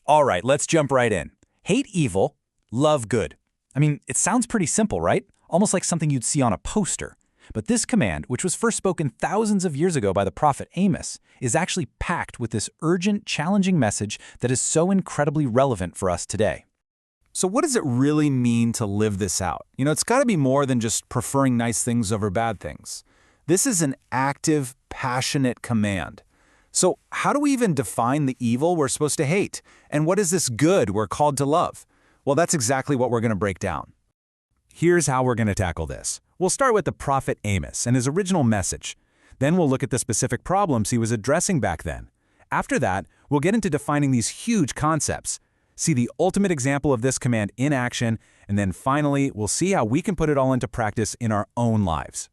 All right, let's jump right in. Hate evil, love good. I mean, it sounds pretty simple, right? Almost like something you'd see on a poster. But this command, which was first spoken thousands of years ago by the prophet Amos, is actually packed with this urgent, challenging message that is so incredibly relevant for us today. So what does it really mean to live this out? It's got to be more than just preferring nice things over bad things. This is an active, passionate command. So how do we even define the evil we're supposed to hate? And what is this good we're called to love? Well, that's exactly what we're going to break down. Here's how we're going to tackle this. We'll start with the prophet Amos and his original message. Then we'll look at the specific problems he was addressing back then. After that, we'll get into defining these huge concepts, see the ultimate example of this command in action, and then finally, we'll see how we can put it all into practice in our own lives.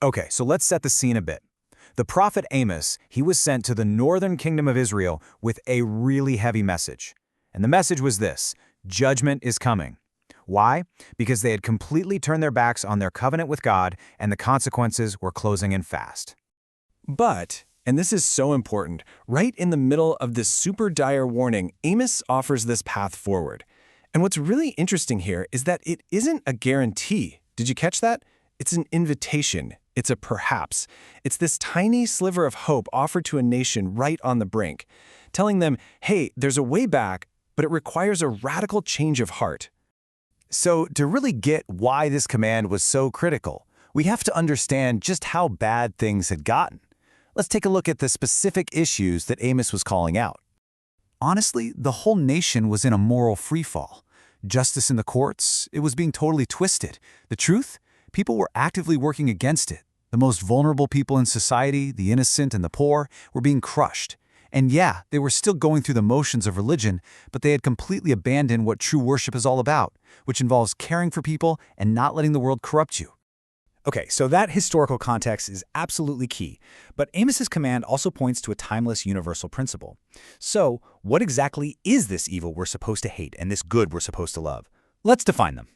Okay, so let's set the scene a bit. The prophet Amos, he was sent to the northern kingdom of Israel with a really heavy message. And the message was this: judgment is coming. Why? Because they had completely turned their backs on their covenant with God, and the consequences were closing in fast. But, and this is so important, right in the middle of this super dire warning, Amos offers this path forward. And what's really interesting here is that it isn't a guarantee. Did you catch that? It's an invitation. It's a perhaps. It's this tiny sliver of hope offered to a nation right on the brink, telling them, hey, there's a way back, but it requires a radical change of heart. So to really get why this command was so critical, we have to understand just how bad things had gotten. Let's take a look at the specific issues that Amos was calling out. Honestly, the whole nation was in a moral freefall. Justice in the courts, it was being totally twisted. The truth? People were actively working against it. The most vulnerable people in society, the innocent and the poor, were being crushed. And yeah, they were still going through the motions of religion, but they had completely abandoned what true worship is all about, which involves caring for people and not letting the world corrupt you. Okay, so that historical context is absolutely key, but Amos's command also points to a timeless universal principle. So, what exactly is this evil we're supposed to hate and this good we're supposed to love? Let's define them.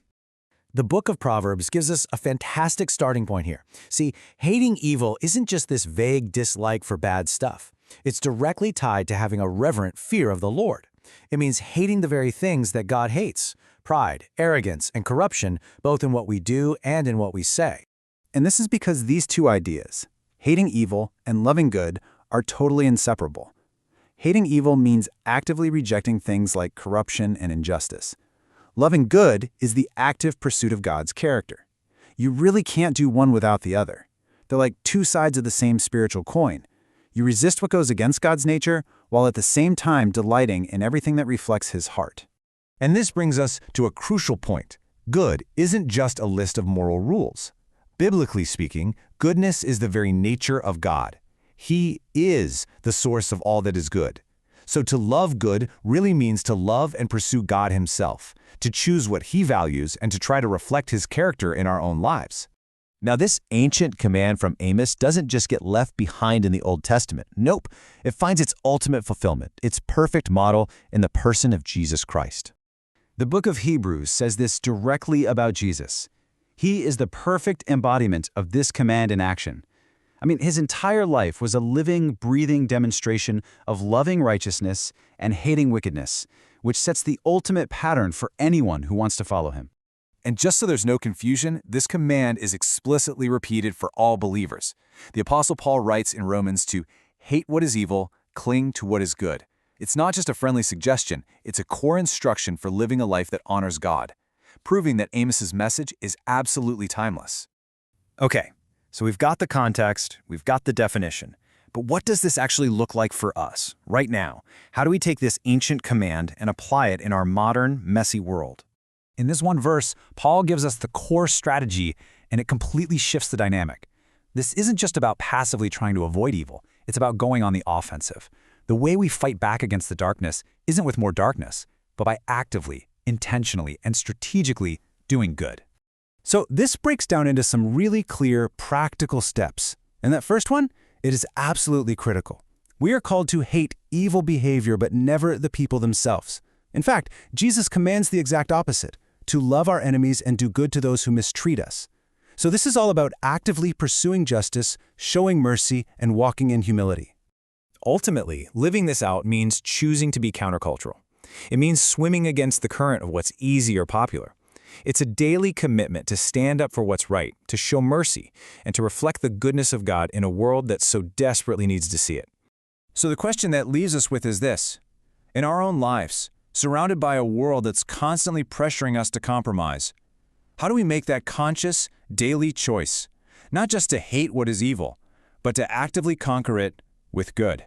The book of Proverbs gives us a fantastic starting point here. See, hating evil isn't just this vague dislike for bad stuff. It's directly tied to having a reverent fear of the Lord. It means hating the very things that God hates: pride, arrogance, and corruption, both in what we do and in what we say. And this is because these two ideas, hating evil and loving good, are totally inseparable. Hating evil means actively rejecting things like corruption and injustice. Loving good is the active pursuit of God's character. You really can't do one without the other. They're like two sides of the same spiritual coin. You resist what goes against God's nature, while at the same time delighting in everything that reflects His heart. And this brings us to a crucial point. Good isn't just a list of moral rules. Biblically speaking, goodness is the very nature of God. He is the source of all that is good. So to love good really means to love and pursue God Himself, to choose what He values and to try to reflect His character in our own lives. Now, this ancient command from Amos doesn't just get left behind in the Old Testament. Nope, it finds its ultimate fulfillment, its perfect model in the person of Jesus Christ. The book of Hebrews says this directly about Jesus. He is the perfect embodiment of this command in action. I mean, His entire life was a living, breathing demonstration of loving righteousness and hating wickedness, which sets the ultimate pattern for anyone who wants to follow Him. And just so there's no confusion, this command is explicitly repeated for all believers. The Apostle Paul writes in Romans to hate what is evil, cling to what is good. It's not just a friendly suggestion, it's a core instruction for living a life that honors God, proving that Amos's message is absolutely timeless. Okay, so we've got the context, we've got the definition, but what does this actually look like for us, right now? How do we take this ancient command and apply it in our modern, messy world? In this one verse, Paul gives us the core strategy, and it completely shifts the dynamic. This isn't just about passively trying to avoid evil, it's about going on the offensive. The way we fight back against the darkness isn't with more darkness, but by actively, intentionally, and strategically doing good. So this breaks down into some really clear, practical steps. And that first one, it is absolutely critical. We are called to hate evil behavior, but never the people themselves. In fact, Jesus commands the exact opposite: to love our enemies and do good to those who mistreat us. So this is all about actively pursuing justice, showing mercy, and walking in humility. Ultimately, living this out means choosing to be countercultural. It means swimming against the current of what's easy or popular. It's a daily commitment to stand up for what's right, to show mercy, and to reflect the goodness of God in a world that so desperately needs to see it. So the question that leaves us with is this. In our own lives, surrounded by a world that's constantly pressuring us to compromise, how do we make that conscious, daily choice, not just to hate what is evil, but to actively conquer it with good?